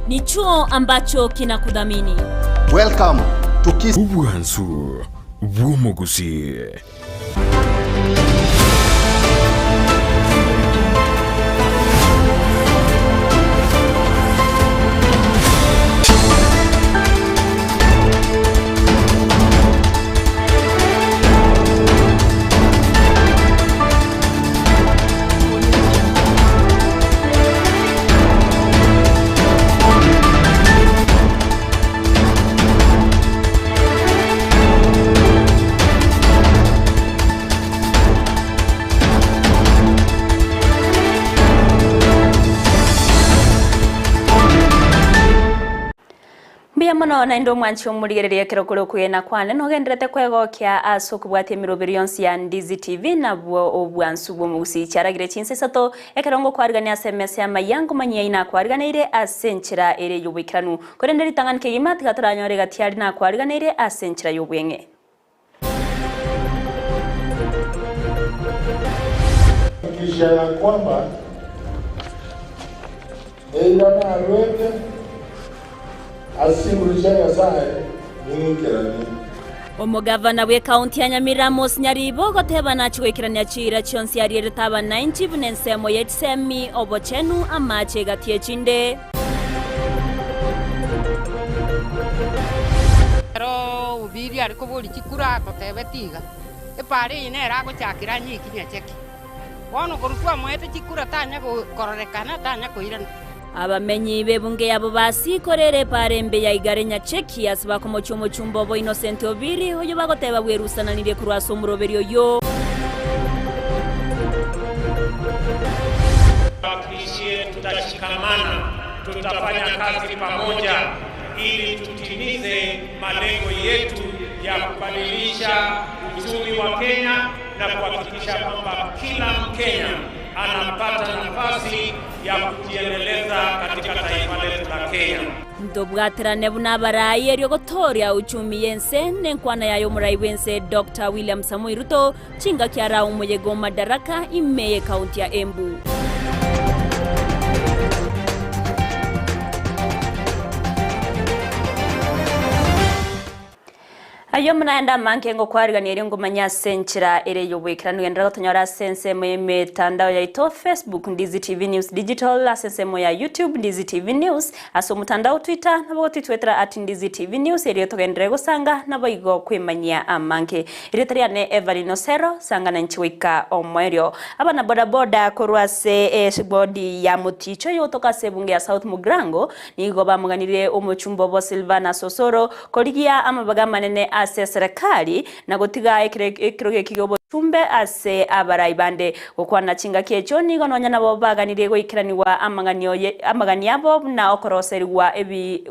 ni chuo ambacho kinakudhamini. Welcome to Kisii and Gusii. Mano na ndo mwanchi omurigereria kirokoro kwena kwane no gendrete kwegokia asokubwate miroberi yonsi ya Ndizi TV na bwo obwansu bwo Gusii cyaragire Chinsa Isato ekerongo kwarigania SMS ya mayango manyia ina kwariganire asenchira ere yubikiranu korenderi tanganike gimati gatoranyore gatiari na kwariganire asenchira yubwenge kisha ya kwamba na rwete Omugavana we county ya Nyamira Nyaribo gotebana chwekirania chira chonsi ari retaba 90 bunensemo yetsemi obochenu amache gatie chinde ro ubiri ariko boli chikura totebetiga epare ine era gochakira nyikinya cheki wono korutwa mwete chikura tanya kororekana tanya koirana abamenyi bebunge yabo basikorere parembe ya igare nyacheki asiba ko mochumo chumbo bo Innocent Obiri hoyo bagoteba bwerusananire kurwaso muroberio yo Kisii tutashikamana, tutafanya kazi pamoja ili tutimize malengo yetu ya kubadilisha uchumi wa Kenya na kuhakikisha kwamba kila Mkenya anapata nafasi ya kujiendeleza katika taifa letu la Kenya. Ndobwaterane bunabarayi eryo gotoria uchumi yense nenkwana yayo muraiwense Dr. William Samoei Ruto chinga kyara umuyego madaraka imeye kaunti ya Embu. Ayo mnaenda mankengo kwariganire ngomanya senchira ere yobwekiranu yendra gotonyora sense meme tandao ya ito Facebook Ndizi TV News Digital sense mo ya YouTube Ndizi TV News aso mutandao Twitter nabo Twitter @Ndizi TV News ere togendre gosanga nabo igo kwemanya amanke ere tariane Everline Osero sanga na nchiwika omwerio abana boda korwase body ya muticho yotoka sebunge ya South Mugrango nigo bamuganire omuchumbo bo Silvana Sosoro koligia amabaga manene ase serikali na gotiga ekiroge kigobo tumbe ase abaraibande okwana chinga kyecho nigo nonya nabo baganire goikiraniwa amagani yabo na okoroserwa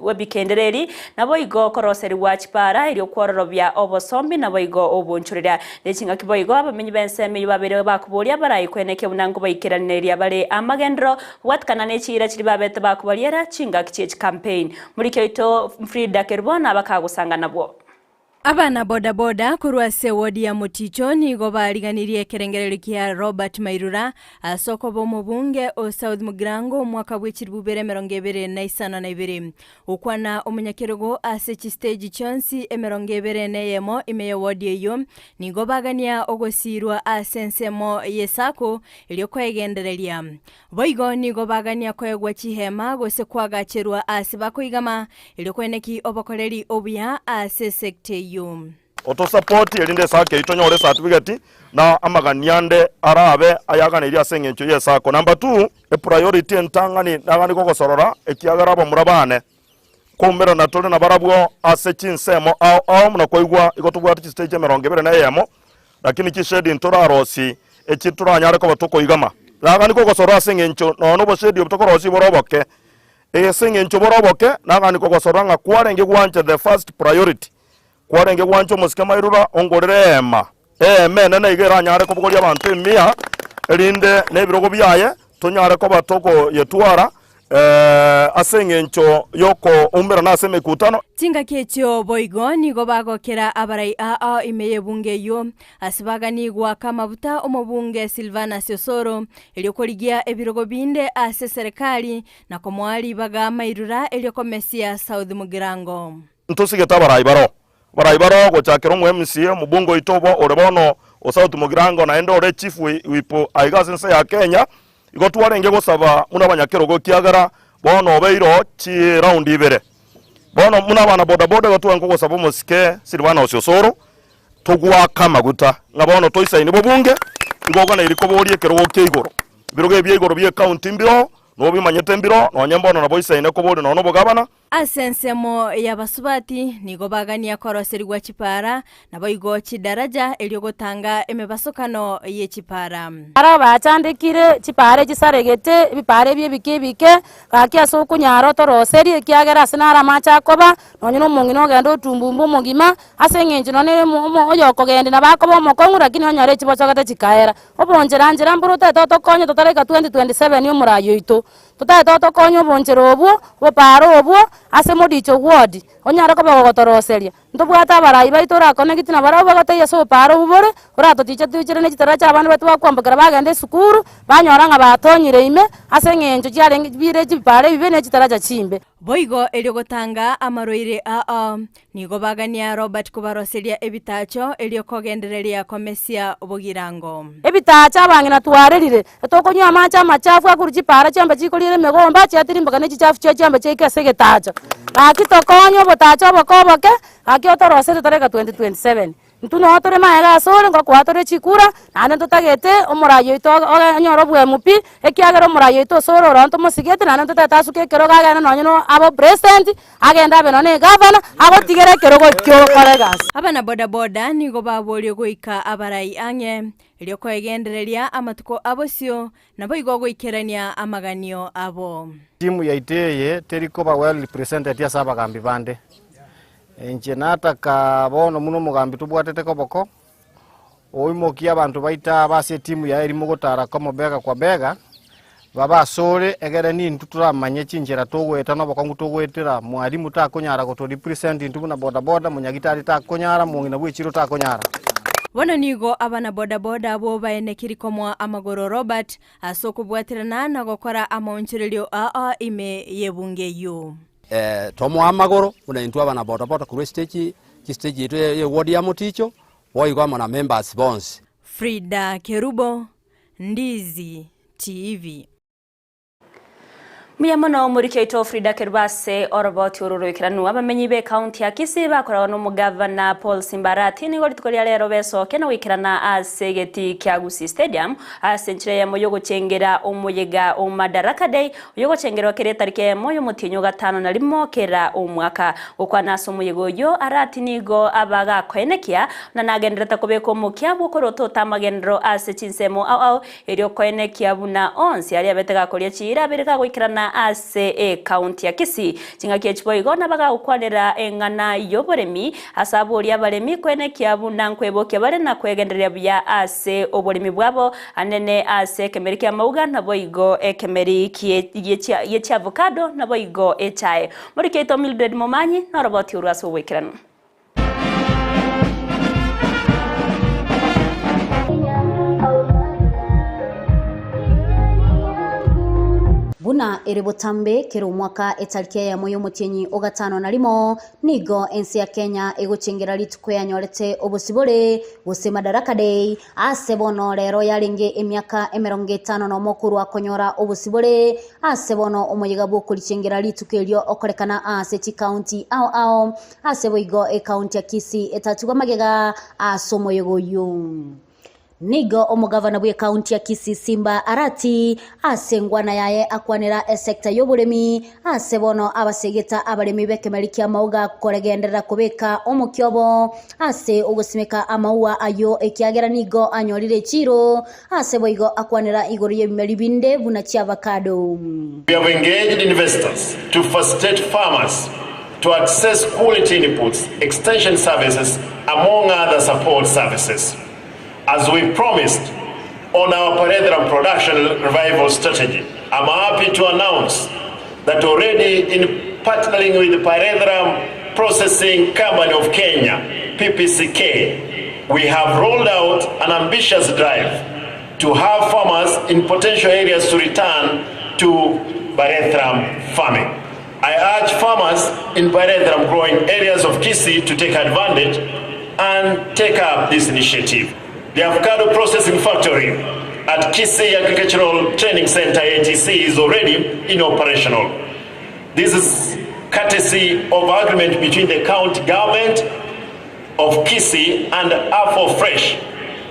webikendereri nabo igo okoroserwa chipara iri okwororobya obosombi nabo igo obonchurira nechinga kibo igo abamenyi benseme yubabere bakuboria barayikweneke bunango baikiraneria bare amagendro watkana nechira chiri babete bakubaliera chinga kichechi campaign muri kyoito Frida Kerbona bakagusanga nabo Abana boda kurwase wodi ya Muticho nigo bariganirie kerengereri kia Robert Mairura asoko bo mubunge o South Mugrango mwaka w'ekiribubere 2022 ukwana omunyakirogo ase stage chonsi 2021 imeye wodi eyo nigo bagania ogosirwa asensemo yesako ilio kwegendereria boigo nigo bagania kwegwa chihema gose kwagacherwa asibako igama ilio kweneki obokoreri obuya ase sector Oto support elinde sake itonyore certificate na amaganiande arabe ayagana iria sengencho yesako. Number 2 a priority entangani nagani kogosorora ekiagara bo murabane komero na tole na barabwo ase Chinsemo au muna koigwa igotubwati stage 2021 lakini kishedi ntorarosi echituranyare ko batoko igama nagani kogosorora sengencho no bo shedi obutokorosi boroboke sengencho boroboke nagani kogosoranga kwarenge gwanje the first priority kwarenge gwancho musikama irura ongorere nene igera nyare ko bugori abantu 100 elinde nebirogo byaye tonyare ko batoko yetwara asengencho yoko umbera na aseme kutano tinga kecho boigo nigo bagokera abarai a imeye bunge yo asibagani gwa kamabuta omubunge Silvana Osero eliokoligia ebirogo binde ase serikali na komwali baga Mairura eliokomesia South Mugirango ntusigeta barai baro gochakero mu MCA mubungo itobo orebono o South Mugirango na endo ore chief wipo aigasense ya Kenya igotwarenge gosaba muna banyakero gokiagara bono beiro chi round ibere bono muna bana boda gotwango gosaba musike Silvana Osero tugwa kamaguta ngabono toisaini bobunge igogana iriko borie kero gokigoro biroge byegoro bye county mbiro no bimanyete mbiro no nyambono na boisaine ko bode no bogabana asensemo yabasubati nigo bagania koroserwa chipara na boigo chidaraja eliogotanga emebasokano ye chipara ara bachandikire chipare chisaregete bipare bye bikebike kakia soko nyaro toroseri kiagera sinara macha koba nonyino mungino gendo tumbumbu mugima asengenje none oyo kogende na bakobo mokongura kini onyare chibochogate chikaera obonjeranjera mburuta toto konyo totareka 2027 yo murayo ito tutai toto konyo bonjero obwo boparo obwo ase modicho ward onyara ko bagotoroseria ntobwata barai baitora connect na barabo bagoteye so paro ubore urato ticha tuchire ne chitara cha abantu batu bakwambukira bagende sukuru banyora nga batonyire ime ase ngenjo cyarenge bire chipare bibe ne chitara cha chimbe boigo eliogotanga amaroire nigo bagania Robert kubaroseria ebitacho eliokogendereria komesia obogirango ebitacha bangina twarerire tokonyo amacha machafu akuruchipara chamba chikolire megomba cyatirimbaga ne chichafu cyamba cyekasege tacha akitokonyo botacha bokoboke akiotorosete tareka 2027 ntuno otore maega sore ngo kwatore chikura nane tutagete omurayo ito anyoro bwe mupi ekiagero omurayo ito soro ronto mosigete nane tutatasuke kero gagana nonyo abo president agenda beno ne governor abo tigere kero go kyo kolegas abana boda nigo babolio goika abarai ange elioko egendereria amatuko abosio nabo igogo ikerania amaganio abo timu ya iteye teriko ba well represented ya saba gambi bande enjenata ka bono muno mugambi tubwatete koboko oimokia abantu baita base timu ya eri mugotara komo bega kwa bega baba sore egere ni ntutura manye chinjera togweta no bokongu togwetera mwalimu ta konyara goto represent ntubuna boda munyagitari ta konyara mungina bwechiro ta konyara Bono nigo abana boda abo baenekiri komwa amagoro Robert asoko bwatirana na gokora amoncherelio ime yebunge yu tomo amagoro unaintua abana boda kuri stage yetu ye ward ya Moticho boigo amana members bonse Frida Kerubo Ndizi TV Miyamono murikeito Frida Kerbase oroboti ururukiranu abamenyi be county ya Kisii bakorawa no mugavana Paul Simbarati ni goli tukoli rero besoke no wikirana asegeti kya Gusii Stadium asenchire ya moyo gucengera umuyega Madaraka Day uyogo cengero kere tarike moyo mutinyo gatano na limo kera umwaka ukwana somuyego yo arati nigo abaga kwenekia na nagendera takobeko mukya bukoroto tamagendero ase Chinsemo au eryo kwenekia buna onsi ari abetega kolia chira bereka gwikirana ase county ya Kisii chingakie chiboigo nabaga ukwanera engana yoboremi asaburi abaremi kwenekia buna nkweboke bare na kwegenderea bya ase oboremi bwabo anene ase kemeri kya mauga naboigo ekemeri ye avocado naboigo echae muri keito Mildred Momanyi na roboti uraso wekirano Buna erebotambe kero mwaka etarkia ya moyo mutenyi ogatano na limo nigo ensi ya Kenya egochengera lituko ya nyorete obosibore gose Madaraka Day asebono lero yalinge emyaka 50 no mokuru akonyora obosibore asebono omoyega bwo lichengera lituko elyo okorekana ase county au aseboigo county ya Kisii etatuga magega asomoyego yu nigo omugavana bwe county ya Kisii Simba Arati asengwana yaye akwanira sector yoburemi asebono abasegeta abaremi bekemerikia mauga koregenderera kubeka omukyobo ase ogusimeka amaua ayo ekiagera nigo anyorire chiro aseboigo akwanira igoro yebimeri binde buna chi avocado. We have engaged investors to facilitate farmers to access quality inputs, extension services, among other support services. As we promised on our Paredram production revival strategy, I'm happy to announce that already in partnering with the Pyrethrum Processing Company of Kenya, PPCK, we have rolled out an ambitious drive to have farmers in potential areas to return to pyrethrum farming. I urge farmers in pyrethrum growing areas of Kisii to take advantage and take up this initiative. The avocado processing factory at Kisii Agricultural Training Center, ATC, is already in operational. This is courtesy of agreement between the county government of Kisii and Afo Fresh,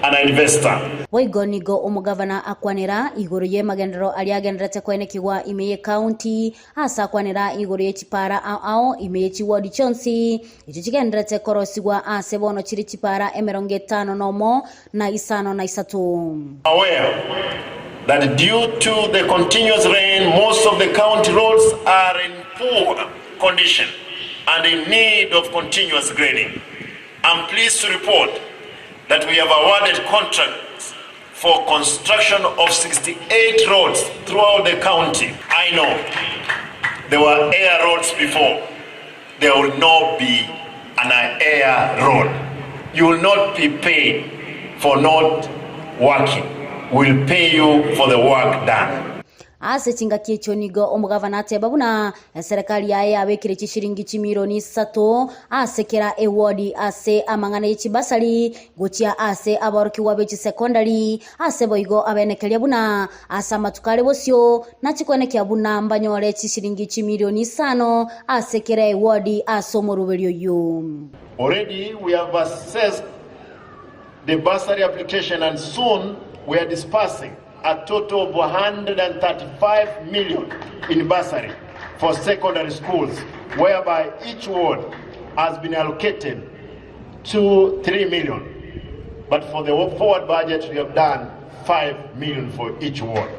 an investor. Waigonigo omugavana akwanira iguru ye magendero ali agenderete kwenekirwa Amayia County asa akwanira iguru ye chipara ao Amayia chiwadi chonsi ichi chigenderete korosigwa ase bono chiri chipara 50 nomo na isano na Isato. Aware that due to the continuous rain, most of the county roads are in poor condition and in need of continuous grading. I'm pleased to report that we have awarded contracts for construction of 68 roads throughout the county. I know there were air roads before. There will not be an air road. You will not be paid for not working. We'll pay you for the work done. Ase chingakie chonigo omugavana ateba buna serikali yae abekire chishiringi chimilioni 3 asekera ewodi ase amangana y'echibasari gochia ase abaruki wabechi secondary ase boigo abenekelia buna asa matukale bosyo na chikwenekya buna mbanyole chishiringi chimilioni 5 asekera ewodi asomorubelyo yo. Already we have assessed the bursary application and soon we are dispersing a total of 135 million in bursary for secondary schools, whereby each ward has been allocated to 3 million. But for the forward budget, we have done 5 million for each ward.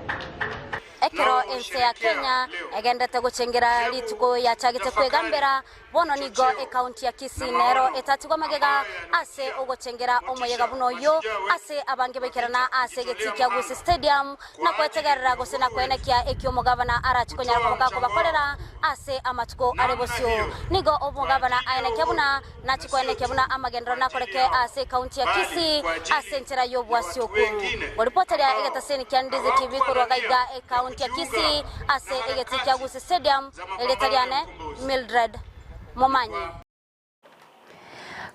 Ekero ense ya Kenya egendete guchengera lituko ya chagite kwegambera bono nigo county ya Kisii nero etatigwa magega ase ogochengera omoyega buno yo ase abange bekerana ase getiki ya Gusii stadium na kwetegerera gosena kwenekia ekyo mugavana arachikonyara ko bakorera ase amatuko arebosyo nigo omugavana ayeneke buna na chikweneke buna amagendero nakoreke ase county ya Kisii ase ntera yo bwasyo ku reporter ya egetaseni kya Ndizi TV kurwagaiga county ya Kisii ase egetiki ya Gusii stadium eletaliane Mildred Momanyi.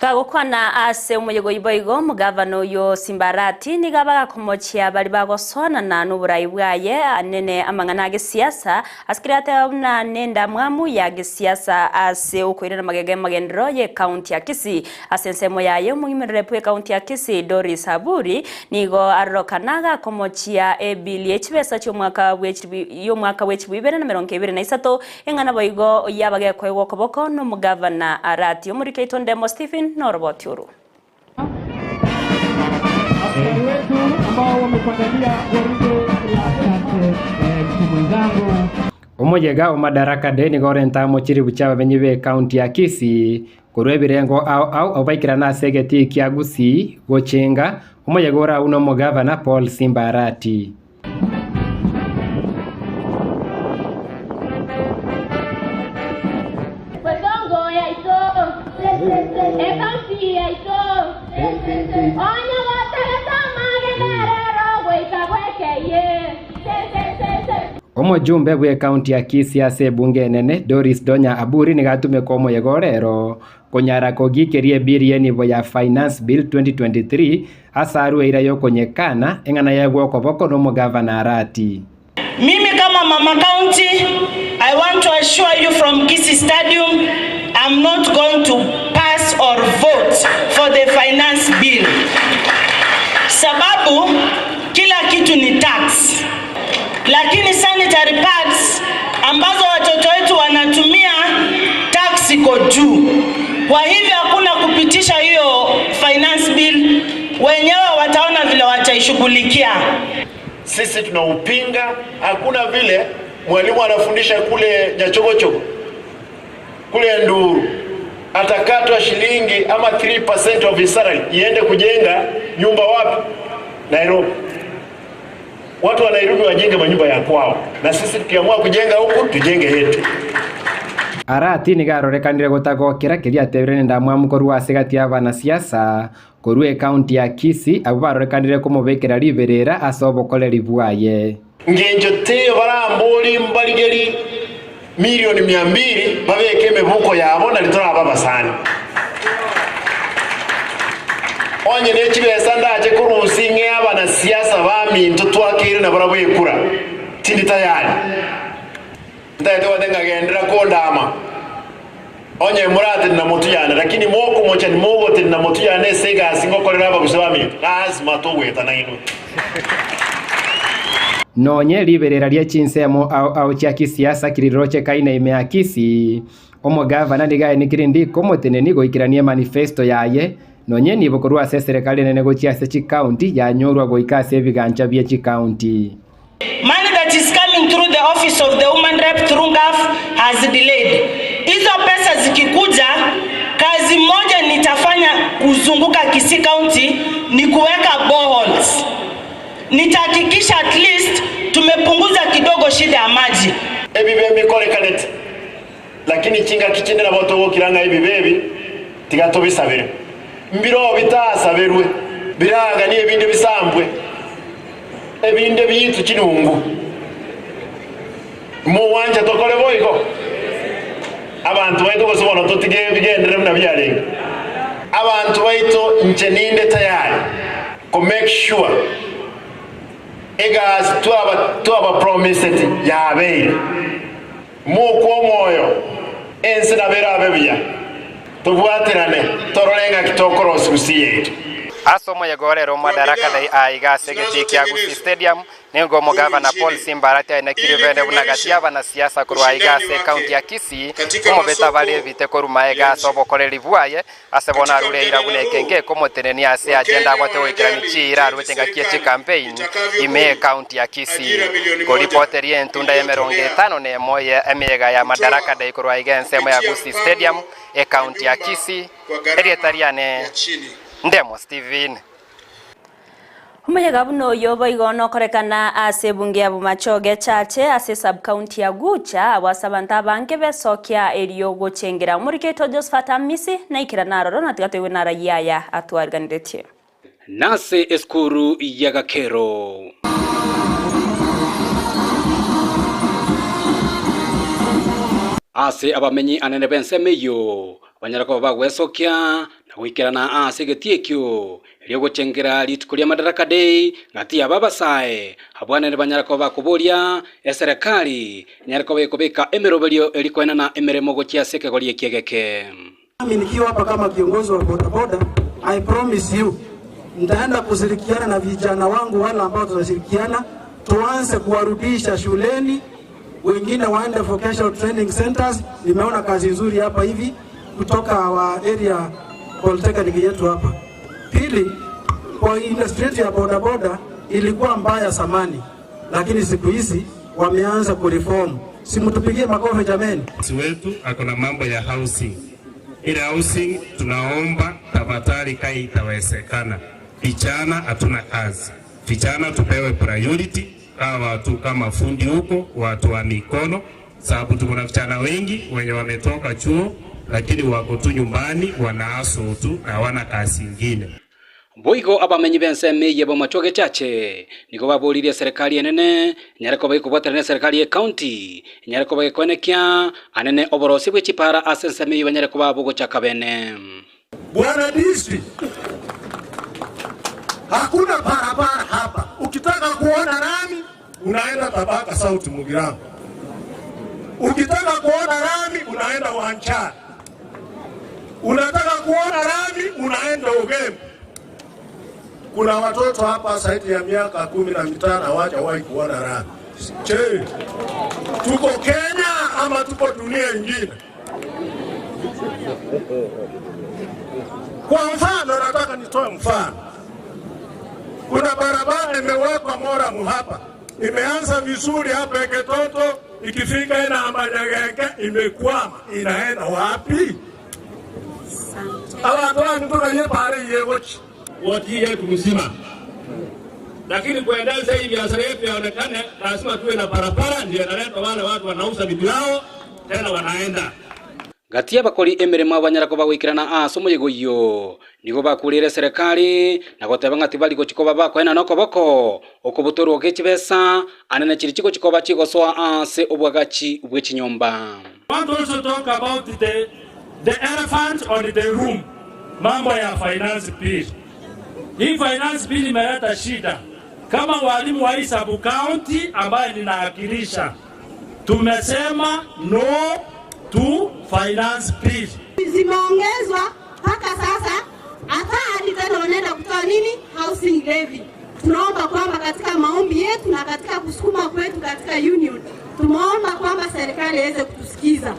Gagukwana ase umuyego iboigo mugavano yo Simbarati nigabaga kumochia bali bagosona na nuburayi bwaye anene amangana ge siasa askirate una nenda mwamu ya ge siasa ase ukwirana magege magendro ye county ya Kisii asensemo yaye muhimerepu ye county ya Kisii Doris Haburi nigo arokanaga kumochia ebili echibesa cyo mwaka w'ibere na 2023 engana boigo yabage kwego koboko no mugavana Arati umurike itondemo Stephen Norbotiuru. Umujega umadaraka deni gorenta mochiri buchaba benyibe county ya Kisii kurwebirengo au obaikirana segeti kya Gusii gochenga umujega ora uno mugavana Paul Simbarati. Omujumbe bwe county ya Kisii ase bunge nene Doris Donya Aburi nigatume ko moyegorero konyara kogikerie bilioni bo ya finance bill 2023 asaru eira yo konyekana engana yagwo koboko no mugavana Arati. Mimi kama mama county, I want to assure you from Kisii Stadium, I'm not going to pass or vote for the finance bill. Sababu kila kitu ni tax. Lakini sanitary pads ambazo watoto wetu wanatumia tax iko juu. Kwa hivyo hakuna kupitisha hiyo finance bill, wenyewe wataona vile wataishughulikia. Sisi tunaupinga, hakuna vile mwalimu anafundisha kule Nyachogochoko, kule Nduru, atakatwa shilingi ama 3% of his salary iende kujenga nyumba wapi? Nairobi. Watu wa Nairobi wajenge manyumba ya kwao, na sisi tukiamua kujenga huku tujenge yetu. Arati ni garorekanire gutagokira kiria tebrene ndamwamukoru wa segati abana siasa korue county ya Kisii abo barorekanire kumubekera liberera asobokoreri bwaye ngenjo te baramboli mbaligeri milioni 200 babeke mebuko yabo na litora babasani onye nekibesa ndaje kurusinge abana siasa baminto twakire na barabwekura tindi tayari ndaye wadenga gendera kondama onye murate na motu yana lakini moko mocha ni mogo te na motu yana sega singokorera bagusabami lazima togweta na ino nonye liberera ria Chinsa au chia kisiasa kiriroche kaina ime ya Kisii omo gavana ndigae nikirindi komoteneni goikirania manifesto yaye nonye nibokorwa serikali nene gochia sechi county ya nyorwa goikase bigancha bia chi county. Money that is coming through the office of the woman rep through GAF has delayed. Hizo pesa zikikuja, kazi moja nitafanya kuzunguka Kisii County ni kuweka boreholes. Nitahakikisha at least tumepunguza kidogo shida ya maji. Ebi bebi kole kanet. Lakini chinga kichinde na boto wokiranga ebi bebi tigato bisabere. Mbiro bitasaberwe. Biraga ni ebinde bisambwe. Ebinde biyitu kinungu mu wanja tokole boyiko abantu baito gosobona totige bigendere muna byarenga abantu baito nche tayari ko make sure egas tuaba promised ya beire mu ko moyo ense na bera bebya tubwaterane torolenga kitokoro Gusii yetu asomo yegorero madaraka dai aiga segeti kya Gusii Stadium nengo mogavana Paul Simbarati aina kirivende bunagatia bana siasa kurwa aiga se county ya Kisii komo beta bali vite koruma aiga sobokoreri bwaye asebona rule ira bune kenge komo teneni ase agenda gwate wikirani chira rwetenga kiechi campaign ime county ya Kisii ko reporteri entunda yemeronge 5 ne moye emega ya madaraka dai kurwa aiga nsemo ya Gusii Stadium e county ya Kisii erietariane Ndemo Steven. Umeyega buno yobo igono korekana ase bunge ya bumachoge chache ase sub county ya Gucha abasabanta bange besokia eriyo gochengera muriketo Josephat Amisi na ikira naroro na tigatwe nara yaya atwarganiretie. Nase eskuru yagakero. Ase abamenyi anene bensemeyo banyarako bagwesokia na gwikirana ase getiekyo ryo gochengera litikulia madaraka day ngati ababasae abwanene banyarako bakuburia eserikali nyarako bekobeka emeroberio elikwena na emeremo gochia seke golie kiegeke. Mimi nikiwa hapa kama kiongozi wa bodaboda, I promise you nitaenda kushirikiana na vijana wangu wale ambao tunashirikiana tuanze kuwarudisha shuleni, wengine waende vocational training centers. Nimeona kazi nzuri hapa hivi kutoka wa area polytechnic yetu hapa. Pili, kwa industry ya bodaboda ilikuwa mbaya zamani, lakini siku hizi wameanza kureform. Simtupigie makofi jameni. Wetu akona mambo ya housing. Ile housing tunaomba tafadhali kai itawezekana. Vijana hatuna kazi. Vijana tupewe priority kama watu kama fundi huko, watu wa mikono, sababu tuko na vijana wengi wenye wametoka chuo lakini wako tu nyumbani wanaaso tu na hawana kazi nyingine. Boigo abamenyi benseme yebo machoge chache niko babolirie serikali enene nyareko bayikubotana serikali ya county nyareko bayikonekia anene oborosi bwechipara asenseme yanyareko babugo chakabene. Bwana district, hakuna barabara hapa. Ukitaka kuona rami unaenda Tabaka South Mugirango. Ukitaka kuona rami unaenda Wanchara. Unataka kuona rami unaenda Ugembe. Kuna watoto hapa zaidi ya miaka 15 hawajawahi kuona rami. Je, tuko Kenya ama tuko dunia nyingine? Kwa mfano nataka nitoe mfano. Kuna barabara imewekwa Moramu hapa. Imeanza vizuri hapa Eketoto, ikifika ina Amanyageke imekwama. Inaenda wapi? Abantu bantu tukanye pare yegochi. Wati yetu mzima. lakini kuendeleza hii biashara yetu yaonekane, lazima tuwe na barabara, ndio inaleta wale watu wanauza vitu yao tena wanaenda. Gatia bakori emirimo abanyarako bagwikirana aso muyigoyo nigo bakurire serikali na goteba ngati bali gochikoba bakwena noko boko okobutoro gekibesa anene chiri chiko chikoba chigosoa ase obwagachi ubwechinyomba. Want also talk about the elephant or the room, mambo ya finance bill. Hii finance bill imeleta shida. Kama walimu wa Isato County ambaye ninaakilisha, tumesema no to finance bill. Zimeongezwa mpaka sasa, hata hadi tena wanaenda kutoa nini? Housing levy. Tunaomba kwamba katika maombi yetu na katika kusukuma kwetu katika union, tumeomba kwamba serikali iweze kutusikiza.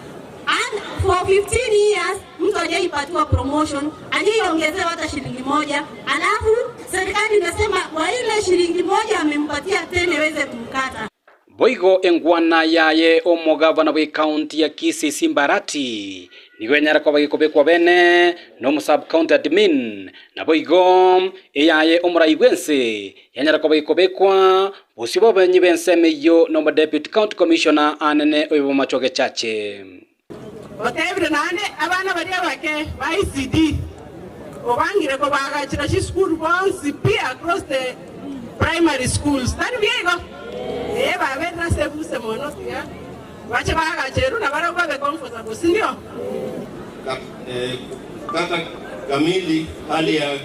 And for 15 years, mtu hajaipatiwa promotion, hajaiongezewa hata shilingi moja. Alafu serikali inasema kwa ile shilingi moja amempatia tena iweze kumkata. Boigo engwana yaye omugavana bwe county ya Kisii Simbarati nigo nyarako bagikobekwa bene no mu sub county admin na boigo eyaye omuraibwense yanyarako bagikobekwa bosibo benyi bensemeyo no mu deputy county commissioner anene oyibo machoge chache. Otebire nane abana bari abake ba ICD obangire ko bagachira shi school bonse be across the primary schools tani biego eba bena sebuse mono sia wacha bagacheru na bara kwa be comfortable sindio kata kamili hali ya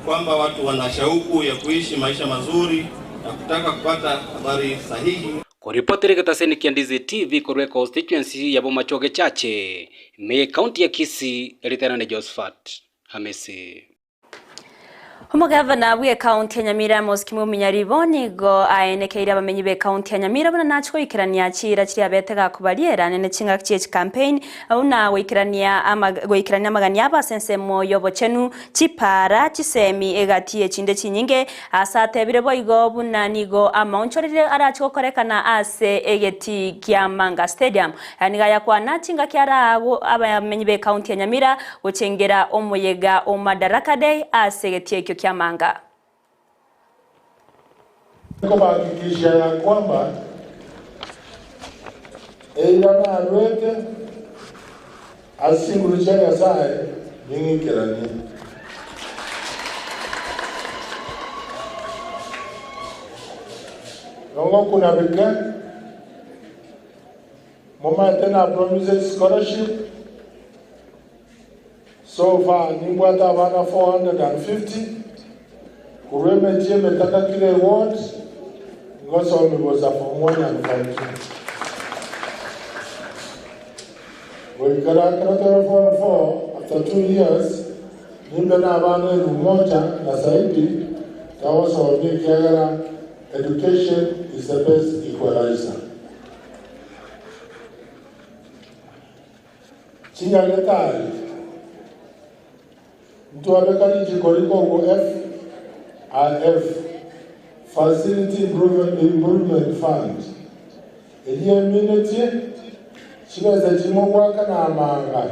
kwamba watu wana shauku ya kuishi maisha mazuri na kutaka kupata habari sahihi. Kuripoti Rigataseni Ndizi TV kurwe constituency ya Bomachoge Chache me county ya Kisii Elitana Josephat Hamisi. Umugavana w'e county ya Nyamira Moskimu Minyariboni go aenekeira abamenyi be county ya Nyamira bana nachiko ikirania chira kiri abetega kubaliera nene chinga kiche campaign una wikirania magani aba sensemo yobochenu chipara chisemi egatie chinde chinyinge asatebire boigo bunanigo amaunchorire arachiko korekana ase egeti Kiamanga Stadium aniga yakwana chinga kyara abamenyi be county ya Nyamira ochengera omuyega Madaraka Day ase egeti Kiamanga. Kuhakikisha ya kwamba eirana alwete asingulisha ya sae nyingi kirani. Nongo kuna bika mama tena promises scholarship so far ningwata bana 450 kureme cheme taka kile award ngoso miboza form 1 and form 2 we kara form 4 after 2 years nimbe na bana rumoja na zaidi tawaso ni kiagara education is the best equalizer. Chinga letari mtu abekani jikoliko FIF Facility Improvement Fund eliye minute chibeza chimongwa kana amanga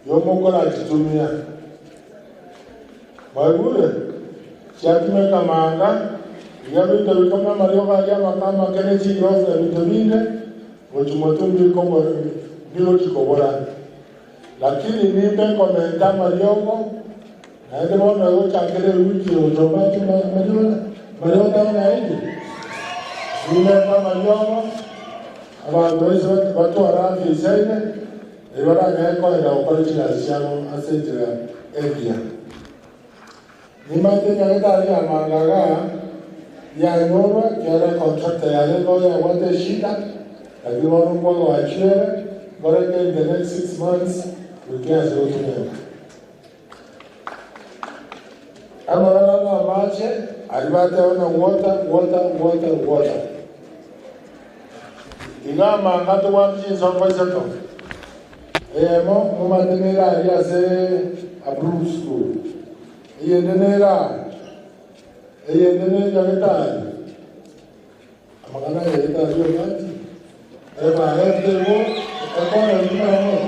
yomongola chitumia bayure chakime kamanga yabita bikama marioga ya makama kene chigroza bitominde mochumotumbi kongo bilo chikobora lakini nimbe komenta mariogo na ndio wana chakele wiki utoba tuma marioga na hivi nimbe mariogo abadoizo watu arafi zaidi ibara ngeko ina okolechina siamo asenjira ebia nimate nyageta ya mangaga ya nyoro ya contractor ya lego ya wate shida lakini wao wachie bora in the next 6 months we can go to them. Amarana mache alibate ona water. Ingama ngato wamji songo zeto. Mo mumatenera ya se approve school. Yendenera ngata. Amagana yeta yo ngati. Eba hetego akona ndimo.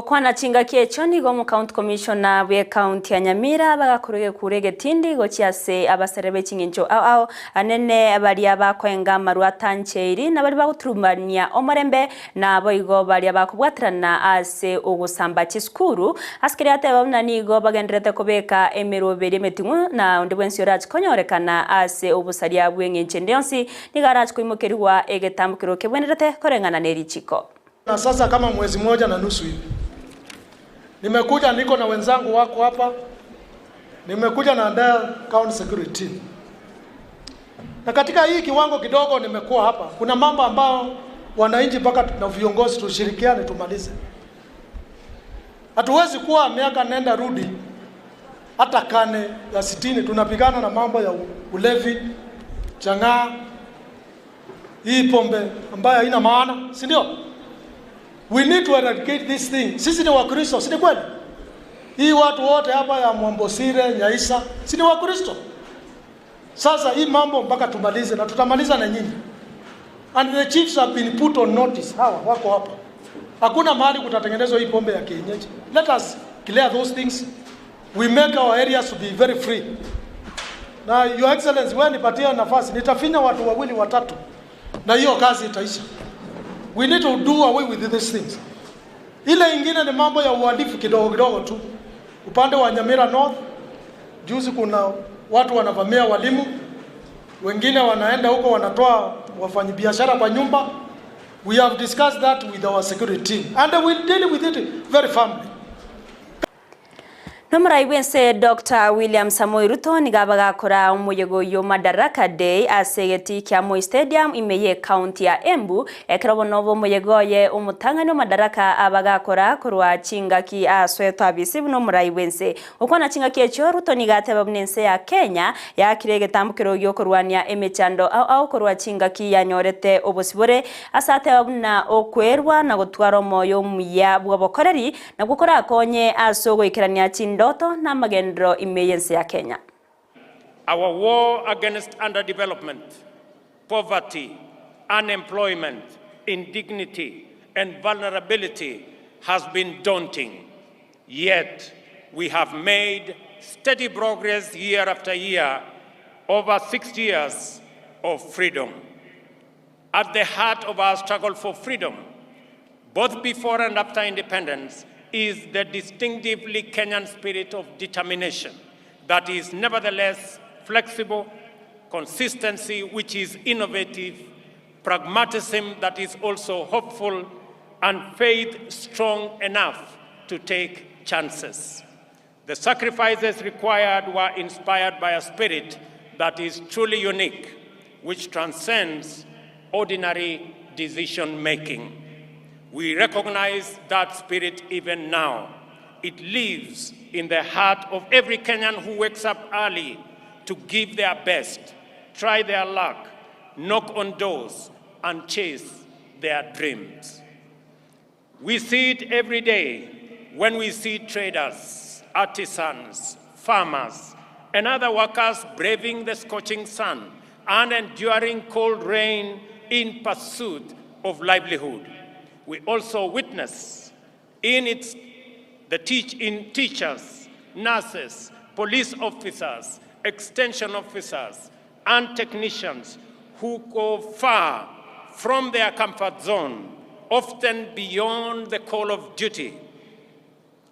Gokwana chinga kiechoni go mu county commissioner we county ya Nyamira bagakuruge kurege tindi gochiase abaserebe chingincho ao anene abali abakwenga marua tancheiri na bali baguturumania omorembe na boigo bali abakubwatirana ase ogusamba chiskuru askiri ate babunanigo bagendrete kobeka emeroberi metingu na ndibwensi orach konyorekana ase obusaria bwengenche ndionsi nigarach kuimukirwa egetambukiro kebwenderete korengana nerichiko. Na sasa kama mwezi moja na nusu hivi nimekuja, niko na wenzangu wako hapa, nimekuja na Ndaya County Security. Na katika hii kiwango kidogo nimekuwa hapa, kuna mambo ambayo wananchi mpaka na viongozi tushirikiane tumalize. Hatuwezi kuwa miaka nenda rudi hata kane ya 60 tunapigana na mambo ya ulevi, chang'aa, hii pombe ambayo haina maana, si ndio? We need to eradicate this thing. Sisi ni Wakristo, si ni kweli? Hii watu wote hapa ya Mwambosire, Nyaisa, si ni Wakristo? Sasa hii mambo mpaka tumalize na tutamaliza na nyinyi. And the chiefs have been put on notice. Hawa wako hapa. Hakuna mahali kutatengenezwa hii pombe ya kienyeji. Let us clear those things. We make our areas to be very free. Na your excellency, wewe nipatie nafasi, nitafinya watu wawili watatu na hiyo kazi itaisha. We need to do away with these things. Ile ingine ni mambo ya uhalifu kidogo kidogo tu. Upande wa Nyamira North, juzi kuna watu wanavamia walimu, wengine wanaenda huko wanatoa wafanyabiashara kwa nyumba. We have discussed that with our security team and we will deal with it very firmly. Nomra iwense Dr. William Samoei Ruto nigabaga kora umuyego yo Madaraka Day asegeti kya Moi Stadium imeye county ya Embu ekrobo novo muyego ye umutangano Madaraka abaga kora kurwa chinga ki asweto abisi nomra iwense ukwana chinga ki echo Ruto nigate babnense ya Kenya ya kirege tambukiro yo kurwania emechando au kurwa chinga ki ya nyorete obosibore asate babuna okwerwa na gutwaro moyo muya bwobokoreri na gukora konye asogo ikirania chindo na magendro imeyense ya Kenya. Our war against underdevelopment, poverty, unemployment, indignity, and vulnerability has been daunting. Yet, we have made steady progress year after year over 60 years of freedom. At the heart of our struggle for freedom, both before and after independence, is the distinctively Kenyan spirit of determination that is nevertheless flexible, consistency which is innovative, pragmatism that is also hopeful, and faith strong enough to take chances. The sacrifices required were inspired by a spirit that is truly unique, which transcends ordinary decision-making. We recognize that spirit even now. It lives in the heart of every Kenyan who wakes up early to give their best, try their luck, knock on doors, and chase their dreams. We see it every day when we see traders, artisans, farmers, and other workers braving the scorching sun and enduring cold rain in pursuit of livelihood. We also witness in teachers, nurses, police officers, extension officers, and technicians who go far from their comfort zone, often beyond the call of duty,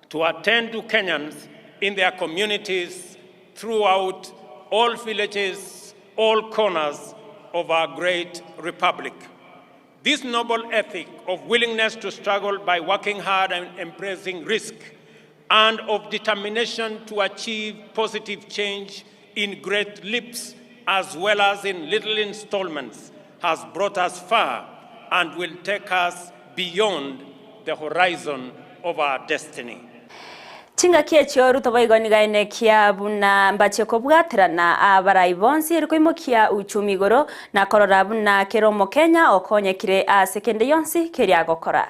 to attend to Kenyans in their communities throughout all villages, all corners of our great republic. This noble ethic of willingness to struggle by working hard and embracing risk, and of determination to achieve positive change in great leaps as well as in little installments, has brought us far and will take us beyond the horizon of our destiny. Chinga kiecho Ruto boigoni gaine kia buna mbache kobwatirana abarai bonsi rikoimo kia uchumi goro na korora buna keromo Kenya okonye kire a sekende yonsi keria gokora.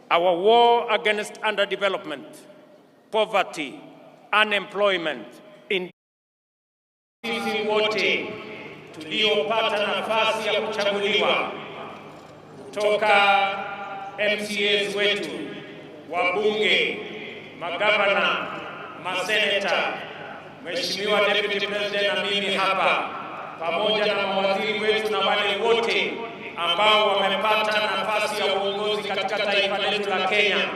Our war against underdevelopment, poverty, unemployment, indignity wote tuliopata nafasi ya kuchaguliwa kutoka MCAs wetu, wabunge, magavana, maseneta, Mheshimiwa Deputy President na mimi hapa, pamoja na mawaziri wetu na wale wote ambao wamepata nafasi ya uongozi katika taifa letu la Kenya.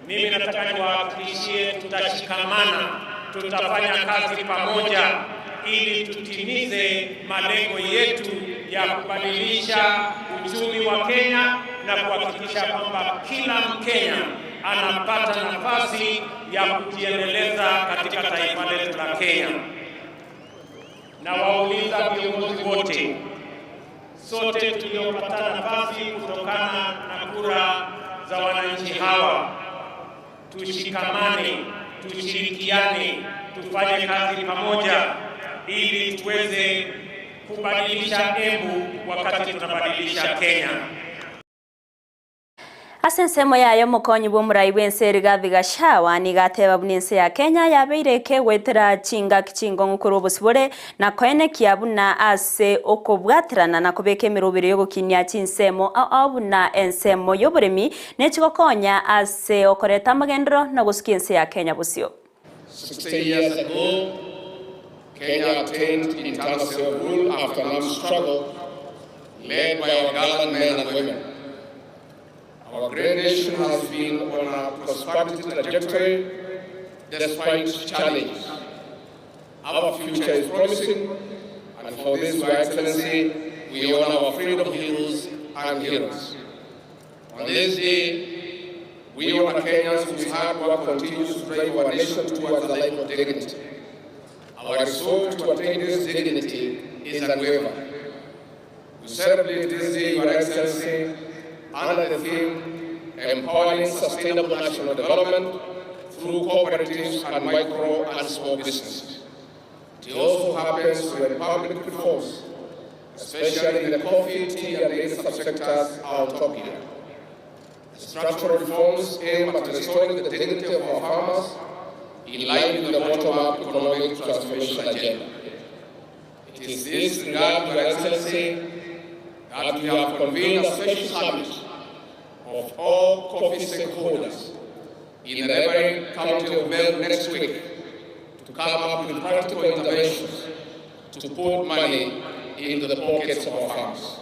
Mimi nataka niwahakikishie tutashikamana, tutafanya kazi pamoja ili tutimize malengo yetu ya kubadilisha uchumi wa Kenya na kuhakikisha kwamba kila Mkenya anapata nafasi ya kujiendeleza katika taifa letu la Kenya. Na wauliza viongozi wote, sote tuliopata nafasi kutokana na kura za wananchi hawa, tushikamane, tushirikiane, tufanye kazi pamoja ili tuweze kubadilisha Embu wakati tunabadilisha Kenya. Asensemo yayo mukonyi bw'omurai bw'ensi Rigathi Gachagua nigateba bw'ensi ya Kenya yabeire kegwetera chinga kichingo ngukuru obusibore na koenekia buna ase okobwaterana na kubeka emirubire yogukinia chinsemo abuna ensemo y'oburemi nechigokonya ase okoreta amagendero na gusukia ensi ya Kenya busio. 60 years ago, Kenya obtained international self-rule after a long struggle led by our gallant men and women. Our great nation has been on a prosperity trajectory despite challenges. Our future is promising, and for this, Your Excellency, we honor our freedom heroes and heroes. On this day, we honor Kenyans whose hard work continues to drive our nation towards a life of dignity. Our resolve to attain this dignity is unwavering. We celebrate this day, Your Excellency, under the theme Empowering Sustainable National Development through Cooperatives and Micro and Small Businesses. It also happens when public reforms, especially in the coffee, tea, and other subsectors, are on top here. Structural reforms aim at restoring the dignity of our farmers in line with the bottom-up economic transformation agenda. It is this regard, Your Excellency, that we have convened a special summit of all coffee stakeholders in the neighboring county of Meru next week to come up with practical interventions to put money into the pockets of our farmers.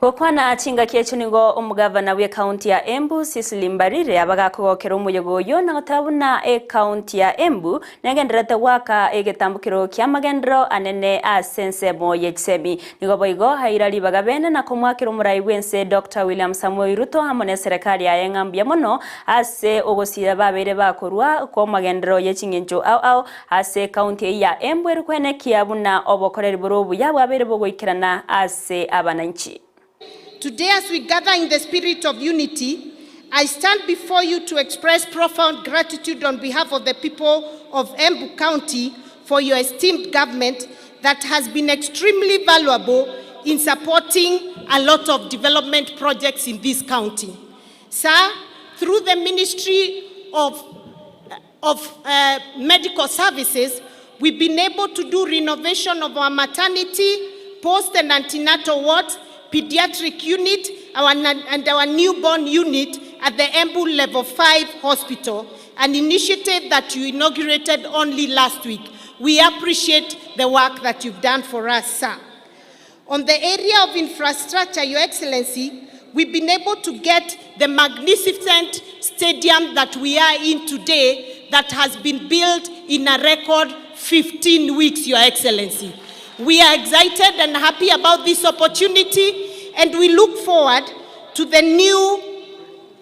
Gukwana chinga kiechu nigo omugavana we county ya Embu Cecily Mbarire abagakugokera umuyogo uyo na gutabuna county ya Embu negenderete waka egetambukiro kya magendero anene asensemo yechsemi nigo boigo hairali bagabene na kumwakira umurai wense Dr. William Samuel Ruto amone serikali ya engambia mono ase ogosira babere bakorwa ko magendero yechingenjo au ase county ya Embu erikwene kiabuna obokoreri borobu yababere bogoikirana ase abananchi. Today, as we gather in the spirit of unity, I stand before you to express profound gratitude on behalf of the people of Embu County for your esteemed government that has been extremely valuable in supporting a lot of development projects in this county. Sir, through the Ministry of Medical Services, we've been able to do renovation of our maternity, post and antenatal wards, pediatric unit, and our newborn unit at the Embu Level 5 Hospital, an initiative that you inaugurated only last week. We appreciate the work that you've done for us, sir. On the area of infrastructure, Your Excellency, we've been able to get the magnificent stadium that we are in today that has been built in a record 15 weeks, Your Excellency. We are excited and happy about this opportunity, and we look forward to the new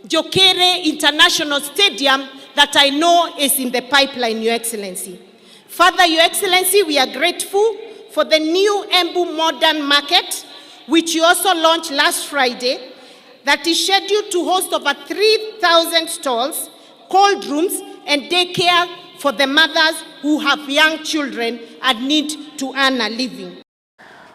Jokere International Stadium that I know is in the pipeline, Your Excellency. Further, Your Excellency, we are grateful for the new Embu Modern Market, which you also launched last Friday, that is scheduled to host over 3,000 stalls, cold rooms, and daycare for the mothers who have young children and need to earn a living.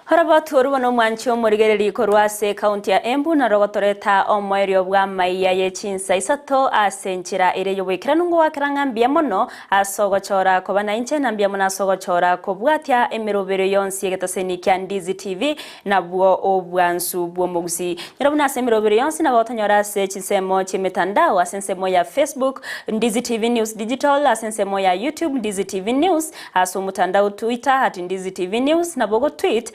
Harabatu orubono mwanchi omurigereri korwase county ya Embu na rogotoreta omwerio bwa Amayia ye Chinsa Isato asenchira ire yobwekiranungo wakarangambia mono asogochora kobana inche nambia mono asogochora kobwatia emirobero yonsi egetaseni kya Ndizi TV na bwo obwansu bwo Gusii nyarabuna semirobero yonsi na botonyora se chisemo chimetandao asensemo ya Facebook Ndizi TV News Digital asensemo ya YouTube Ndizi TV News aso mutandao Twitter ati Ndizi TV News na bogo tweet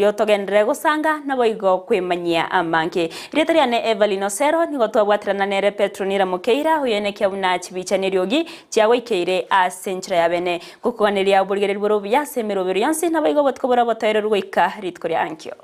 yotogendere gusanga nabo igo kwimanyia amanke iretariane Everline Osero nigo twabwatirana nere Petronira Mukeira huyene kyabuna chibicaniriogi cyagwikeire asenchira yabene gukuganiria burgereri buru bya semirobero yansi nabo igo botkobora botere rwika ritko rya ankyo.